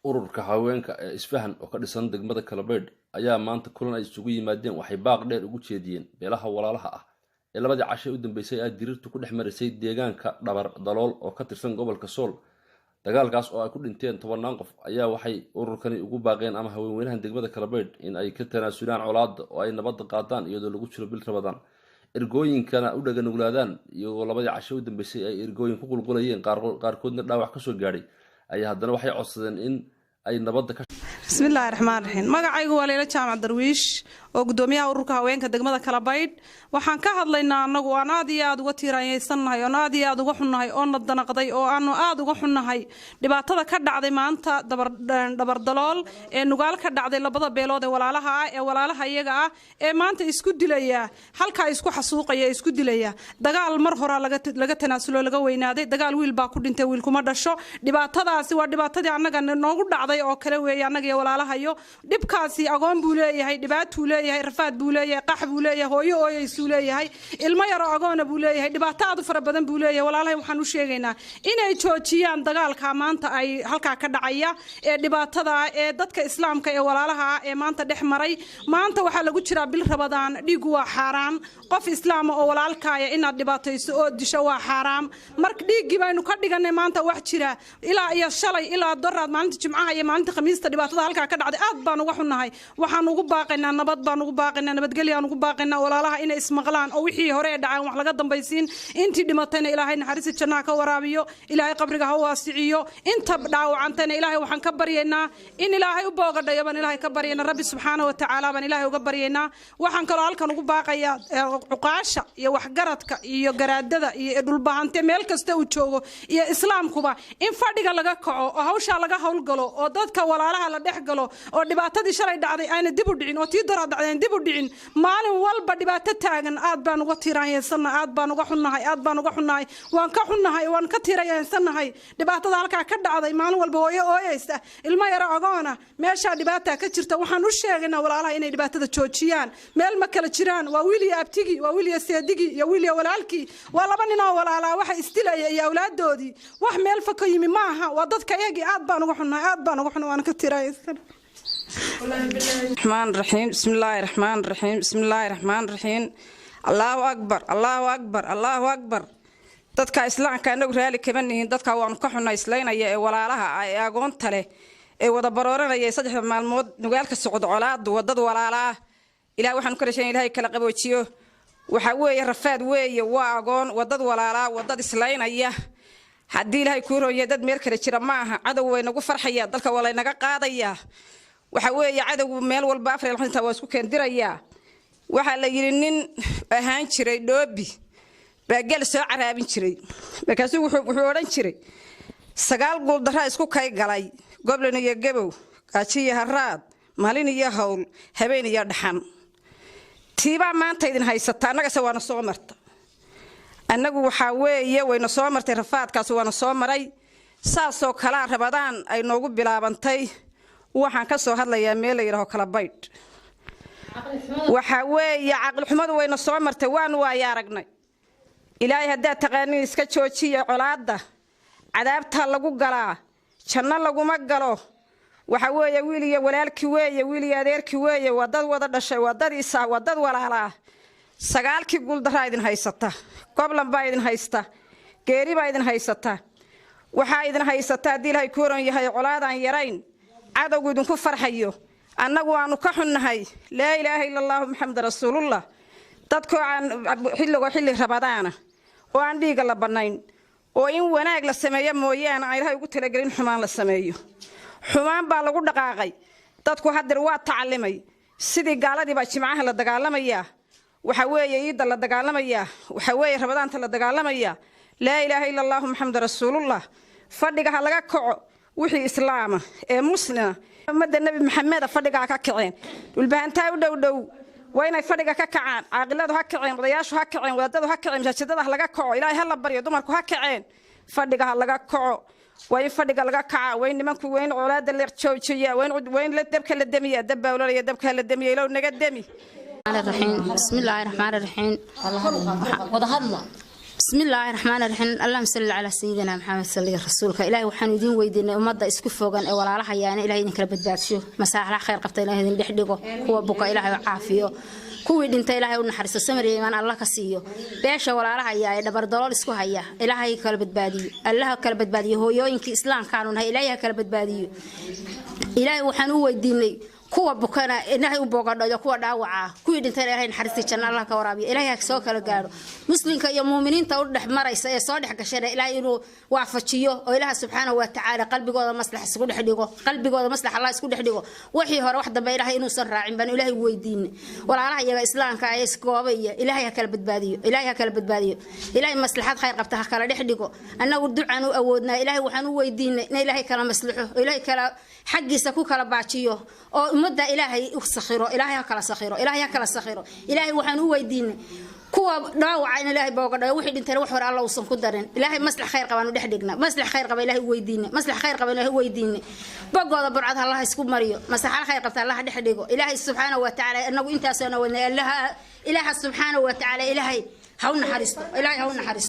ururka haweenka ee isfahan oo ka dhisan degmada Kalabeed ayaa maanta kulan ay isugu yimaadeen waxay baaq dheer ugu jeediyeen beelaha walaalaha ah ee labadii cashay u dambeysay ay dirirtu ku dhex marisay deegaanka dhabar dalool oo ka tirsan gobolka Sool dagaalkaas oo ay ku dhinteen 12 qof ayaa waxay ururkani ugu baaqeen ama haweenweynaha degmada Kalabeed in ay ka tanaasulaan colaadda oo ay nabad qaadaan iyadoo lagu jiro bil Ramadaan ergooyinkana u dhagan uglaadaan iyagoo labadii cashay u dambeysay ay ergooyin ku qulqulayeen qaarkoodna dhaawac ka soo gaaray ay haddana waxay codsadeen in ay nabadda ka bismillaahir rahmaanir rahiim magacaygu waa Leela Jaamac Darwiish oo gudoomiyaha ururka haweenka degmada Kalabeed waxaan ka hadlaynaa anagu aan aad iyo aad uga tiiraanyeysanahay oo aad iyo aad uga xunnahay oo nadanaqday oo aanu aad uga xunnahay dhibaatada ka dhacday maanta dhabar dalool ee nugaal ka dhacday labada beelood ee walaalaha iyaga ah ee maanta isku dilaya halka isku xasuuqaya isku dilaya dagaal mar hore laga tanaasulo laga weynaaday dagaal wiil baa ku dhintay wiil kuma dhasho dhibaatadaasi waa dhibaatadii anaga noogu dhacday oo kale weey anaga iyo walaalahayo dhibkaasi agoon buu leeyahay dhibaato leeyahay rafaad buu leeyahay qax buu leeyahay hooyo ooyaysu leeyahay ilmo yar oo agoon buu leeyahay dhibaato aad u fara badan buu leeyahay walaalahay waxaan u sheegaynaa inay joojiyaan dagaalka maanta ay halka ka dhacaya ee dhibaatada ee dadka islaamka ee walaalaha ee maanta dhex maray maanta waxa lagu jiraa bil Ramadaan dhigu waa xaraam qof islaam oo walaalkaaya inaad dhibaatayso oo disho waa xaraam marka dhigi baynu ka dhiganay maanta wax jira ilaa iyo shalay ilaa daraad maalinta jimcaha iyo maalinta khamiista dhibaatada halka ka dhacday aad baan uga xunnahay waxaan ugu baaqaynaa nabad baan ugu baaqaynaa nabadgelyo aan ugu baaqaynaa walaalaha inay ismaqlaan oo wixii hore dhacay wax laga dambaysiin intii dhimatayna ilaahay naxariis jannaha ka waraabiyo ilaahay qabriga ha waasiciyo inta dhaawacantayna ilaahay waxaan ka baryaynaa in ilaahay u boogadhayo baan ilaahay ka baryaynaa rabbi subxaanahu wa ta'aala baan ilaahay uga baryaynaa waxaan kaloo halkan ugu baaqayaa cuqaasha iyo waxgaradka iyo garaadada iyo dhulbahante meel kasta uu joogo iyo islaamkuba in fadhiga laga kaco oo hawsha laga hawlgalo oo dadka walaalaha la dhex galo oo dhibaatadii shalay dhacday ayna dib u dhicin oo tii dara dhacday dib u dhicin maalin walba dhibaato taagan aad baan uga tiiraanyeysanahay aad baan uga xunnahay waan ka xunnahay waan ka tiiraanyeysanahay dhibaatada halka ka dhacday maalin walba ooyaysta ilmo yar agoona meesha dhibaata ka jirta waxaan u sheegaynaa walaalaha inay dhibaatada joojiyaan meel ma kala jiraan waa wiil iyo abtigi waa wiil iyo seedigi iyo wiil iyo walaalkii waa laba nin oo walaala waxa istilaya iyo awlaadoodii wax meel fa ka yimi maaha waa dadka iyagii aad baan uga xunnahay waan ka tiiraanyeysanahay الرحمن الرحيم بسم الله الرحمن الرحيم بسم الله الرحمن الرحيم الله أكبر الله أكبر الله أكبر dadka islaamka anagu raali kabaneen dadka waan ka xunay islaynaya ee walaalaha ay agoonta leh ee wada barooranaya saddex maalmood nugaalka socod colaad wadada walaalaha ilaahay waxaan ku rashay ilaahay kala qaboojiyo waxa weeye rafaad weeye waa agoon wadada walaalaha wadada islaynaya hadii ilaahay ku rooyay dad meel kale jira ma aha cadow way nagu farxaya dalka wala inaga qaadaya waxa weeye cadawgu meel walba Afriil xinta waa isku keendiraya waxa la yiri nin ahaan jiray dhoobi baagal soo caraabin jiray markaas wuxuu oran jiray sagaal gool dara isku kay galay goblan iyo gabow qaaciye haraad maalin iyo hawl habeen iyo dhaxan tiiba maanta idin haysata anaga sawaana soo marta anagu waxa weeye wayna soo martay rafaadkaas waana soo maray saasoo kala Ramadaan ay noogu bilaabantay waxaan ka soo hadlayaa meel la yiraahdo Kalabeed waxa weeye aqal xumadu wayna soo martay waan waa aragnay ilaahay hadaa taqaaniin iska joojiyo colaadda cadaabta lagu galaa janna lagu ma galo waxa weeye wiil iyo walaalkii weeye wiil iyo adeerkii weeye wadad wada dhashay wadadiisa wadad walaala sagaalkii gul dara idin haysata goblan baa idin haysta geeri baa idin haysata waxa idin haysata ilaahay ku oran yahay colaadan yarayn cadawgu idinku farxayo annagu aanu ka xunnahay laa ilaaha illa allah muhammad rasuulullah dadku aan xilli Ramadaana oo aan dhiiga la banayn oo in wanaag la sameeyo mooyaan ay ilaahay ugu talagalin xumaan la sameeyo xumaan baa lagu dhaqaaqay dadku hadir waa tacallimay sidii gaaladii baa jimcaha la dagaalamaya waxa weeye iida la dagaalamaya waxa weeye Ramadaanta la dagaalamaya laa ilaaha illa allah muhammad rasuulullah fadhiga laga kaco wixii islaama ee muslima umada nabi maxamed fadhiga ka kaceen dulbaantaa u dhow wayna fadhiga ka kacaan aqladu ha kaceen wadayaashu ha kaceen wadadu ha kaceen masaajidada laga kaco ilaahay ha la baryo dumarku ha kaceen fadhiga laga kaco way fadhiga laga kaca way nimanku weyn colaada leer joojiya weyn la dabka la damiya dabawla iyo dabka la damiya ilaa naga dami بسم الله الرحمن الرحيم بسم الله الرحمن الرحيم اللهم صل على سيدنا محمد صلى الله عليه رسولك إلهي وحن يدين ويدين أمضى إسكفوجن ولا على حيانا إلهي إنك بدباتشو مساحة خير قبتنا هذين دحدقه هو بقى إلهي عافيه كوي دنت إلهي ونحرس السمري من الله كسيه بيش ولا على حيانا دبر ضلال إسكو هيا إلهي كلبت بادي الله كلبت بادي هو يوينك إسلام كانون هاي إلهي كلبت بادي إلهي وحن ويديني kuwa bukana inahay u booqadhayo kuwa dhaawaca kuwii dhintay ilaahay naxariista janna Allah ka waraabiyo ilaahay soo kala gaaro muslimka iyo muuminiinta u dhex maraysa ee soo dhex gashada ilaahay inuu waafajiyo oo ilaahay subhanahu wa ta'ala qalbigooda maslax isku dhex dhigo qalbigooda maslax Allah isku dhex dhigo wixii hore wax dambe ilaahay inuu san raacin ban ilaahay weydiin walaalaha iyaga islaamka ay iskoobaya ilaahay kala badbaadiyo ilaahay maslaxad khayr qabta ha kala dhex dhigo annagu ducaan u awoodnaa ilaahay waxaan u weydiinay in ilaahay kala maslaxo ilaahay kala xaqiisa ku kala baajiyo oo umada ilaahay u sakhiro ilaahay kala sakhiro ilaahay waxaan u weydiinay kuwa dhaawaca in ilaahay booqadhayo wixii dhintay wax hore Allah uusan ku darin ilaahay maslax khayr qabaan u dhex dhigna maslax khayr qaba ilaahay weydiinay bogooda burcad Allah isku mariyo maslax khayr qabta Allah dhex dhigo ilaahay subhanahu wa ta'ala anagu intaas oo wadnaa ilaahay subhanahu wa ta'ala ilaahay ha u naxariisto